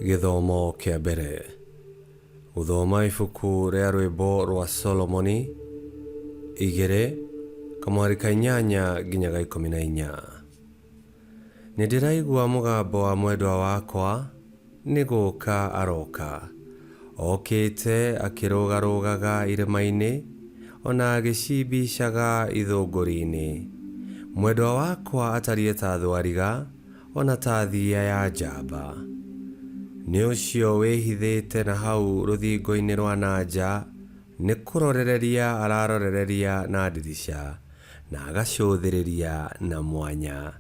Githomo kia mbere. Guthoma ibuku ria rwimbo rwa Solomoni 2:8 nginya 14. Nindiraigua mugambo wa mwendwa wakwa niguka aroka. Okite akirugarugaga irima-ini ona agicimbicaga ithunguri-ini. Mwendwa wakwa atarie ta thwariga ona ta thia ya njamba. Ni ucio wihithite na hau ruthingo-ini rwa nanja ni kurorereria ararorereria na ndirisha na agacuthiriria na mwanya.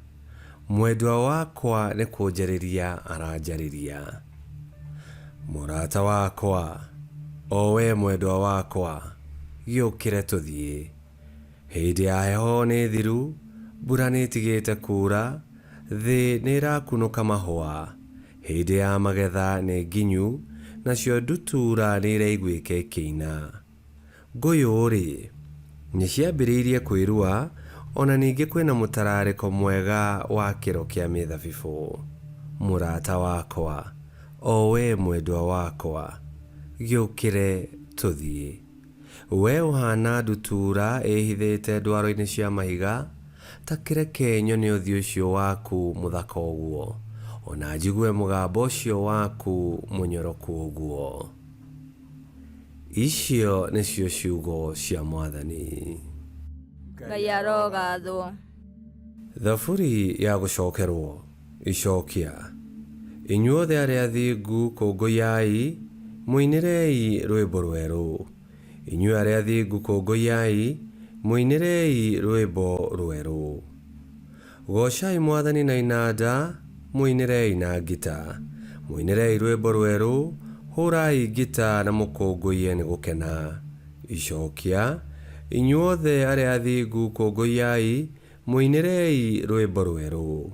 Mwendwa wakwa ni kunjariria aranjariria. Murata wakwa, o we mwendwa wakwa, giukire tuthie. Hindi ya heho ni thiru, mbura ni tigite kura, thi ni irakunuka mahua. Hindi ya magetha ni nginyu, nacio ndutura ni iraiguika ikiina. Nguyu ri ni ciambiriirie kwirua, ona ningi kwina mutarariko mwega wa kiro kia mithabibu. Murata wakwa, o we mwendwa wakwa, giukire tuthie. We uhana ndutura ihithite ndwaro-ini cia mahiga, ta kireke nyone uthio ucio waku muthaka uguo, ona njigue mugambo ucio waku munyoroku uguo. Icio nicio ciugo cia Mwathani. Ngai arogathwo. Thaburi ya gucokerwo icokia. Inyuothe aria athingu kũngũiai, muinirei rwĩmbo rwerũ. Inyuĩ aria athingu kũngũiai, muinirei rwĩmbo rwerũ. Gocai Mwathani na inanda, muinirei na ngita. Muinirei rwĩmbo rwerũ, hũrai ngita na mũkũngũiye nĩ gũkena. Icokia. Inyuothe aria athingu kũngũiai, muinirei rwĩmbo rwerũ.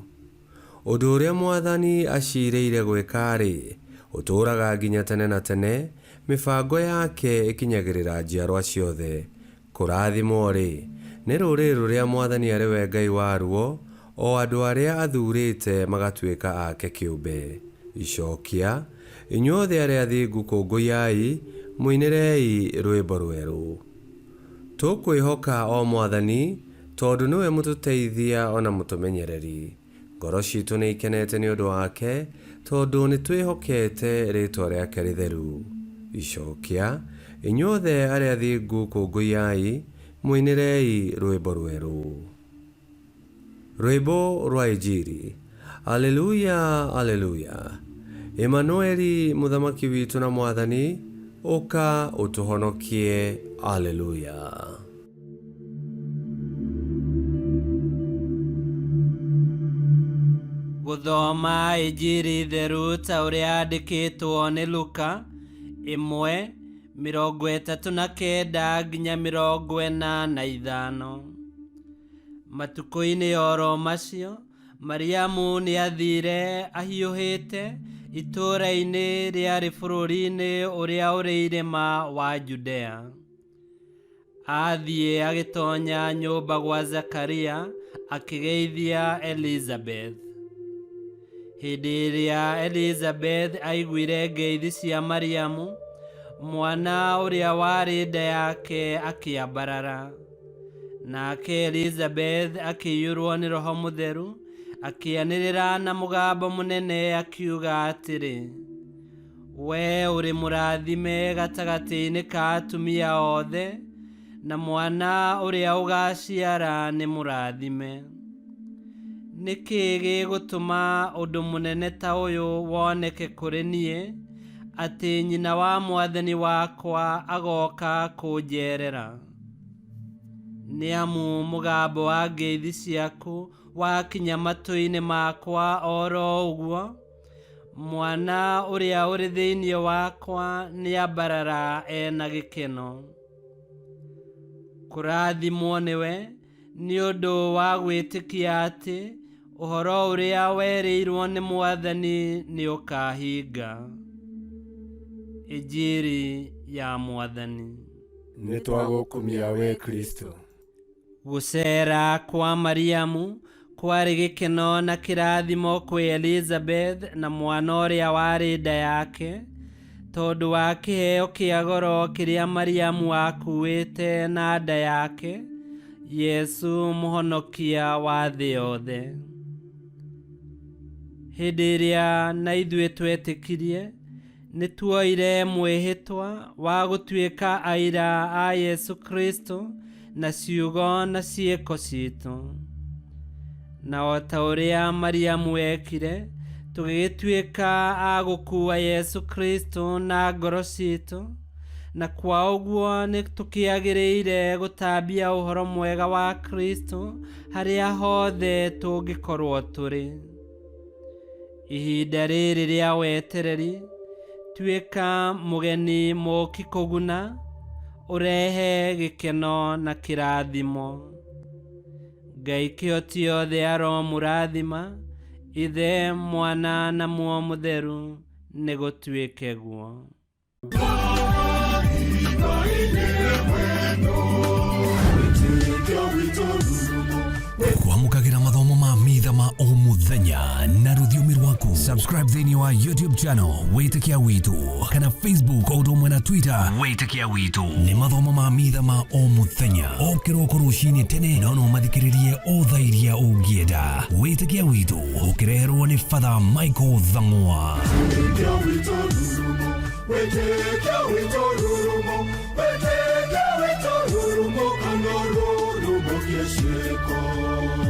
Ũndũ ũrĩa Mwathani aciirĩire gwĩka-rĩ, ũtũũraga nginya tene na tene, mĩbango yake ĩkinyagĩrĩra njiarwa ciothe. Kũrathimwo-rĩ, nĩ rũrĩrĩ rũrĩa Mwathani arĩ we Ngai waruo, o andũ arĩa athuurĩte magatuĩka ake kĩũmbe. Icokia. Inyuothe arĩa athingu kũngũiai, muinirei rwĩmbo rwerũ. Tũkwĩhoka o Mwathani, tondũ nĩwe mũtũteithia ona mũtũmenyereri. Ngoro ciitũ nĩ ikenete nĩ ũndũ wake, tondũ nĩ twĩhokete rĩĩtwa rĩake rĩtheru. Icokia. Inyuothe arĩa athingu kũngũiai, muinirei rwĩmbo rwerũ. Rwĩmbo rwa Injili. Aleluya, aleluya. Emanueli muthamaki witũ na Mwathani, ũka ũtũhonokie. Aleluya. Guthoma Injili theru ta uria yandikitwo ni Luka 1:39 nginya 45. Matuko-ini oro macio, Mariamu ni athire ahiuhite itura-ini riari bururi-ini uria uri irima wa Judea. Athie agitonya nyumba gwa Zakaria akigeithia Elizabeth. Hindi iria Elizabeth aiguire ngeithi cia Mariamu, mwana uria wari nda yake akiambarara. Nake Elizabeth akĩiyũrwo nĩ Roho Mũtheru, akĩanĩrĩra na mũgambo mũnene akiuga atĩrĩ: we ũrĩ mũrathime gatagatĩ-inĩ ka atumia othe, na mwana ũrĩa ũgaciara nĩ mũrathime. Nĩkĩ gĩgũtũma ũndũ mũnene ta ũyũ woneke kũrĩ niĩ, atĩ nyina wa Mwathani wakwa agoka kũnjerera? Nĩamu mũgambo wa ngeithi ciaku wakinya matũ-inĩ makwa oro ũguo, mwana ũrĩa ũrĩ thĩinĩ wakwa nĩambarara ena gĩkeno. Kũrathimwo nĩwe nĩ ũndũ wa gwĩtĩkia atĩ ũhoro ũrĩa werĩirwo nĩ Mwathani nĩ ũkahinga. Injili ya Mwathani. Nĩ twagũkumia we Kristo. Gũcera kwa Mariamu kwarĩ gĩkeno na kĩrathimo kwĩ Elizabeth na mwana ũrĩa warĩ nda yake, tondũ wa kĩheo kĩa goro kĩrĩa Mariamu akuĩte na nda yake, Yesu mũhonokia wa thĩ yothe. Hĩndĩ ĩrĩa na ithuĩ twetĩkirie, nĩ tuoire mwĩhĩtwa wa gũtuĩka aira a Yesu Kristo na ciugo na ciĩko citũ. Na o ta ũrĩa Mariamu ekire, tũgĩtuĩka a gũkuua Yesu Kristo na ngoro citũ, na kwa ũguo nĩ tũkĩagĩrĩire gũtambia ũhoro mwega wa Kristo harĩa hothe tũngĩkorwo tũrĩ. Ihinda rĩrĩ rĩa wetereri, tuĩka mũgeni mũũki kũguna, ũrehe gĩkeno na kĩrathimo. Ngai kĩhoti yothe aromũrathima, Ithe, Mwana na Muoyo Mũtheru, nĩ gũtuĩke guo. Kwamũkagĩra mathomo ma mitha ma o mũthenya na rũthiomi rwaku. Subscribe thĩinĩ wa YouTube channel Wĩtĩkia Witũ, kana Facebook o ũndũ ũmwe na Twitter Wĩtĩkia Witũ. Nĩ mathomo ma mitha ma o mũthenya, o kĩroko rũcinĩ tene, na no mathikĩrĩrie o thaa iria ũngĩenda. Wĩtĩkia Witũ ũkĩreherwo nĩ Father Michael Thang'wa. Wĩtĩkia Witũ rurumo, Wĩtĩkia Witũ rurumo, Wĩtĩkia Witũ rurumo, kana rurumo kĩciko.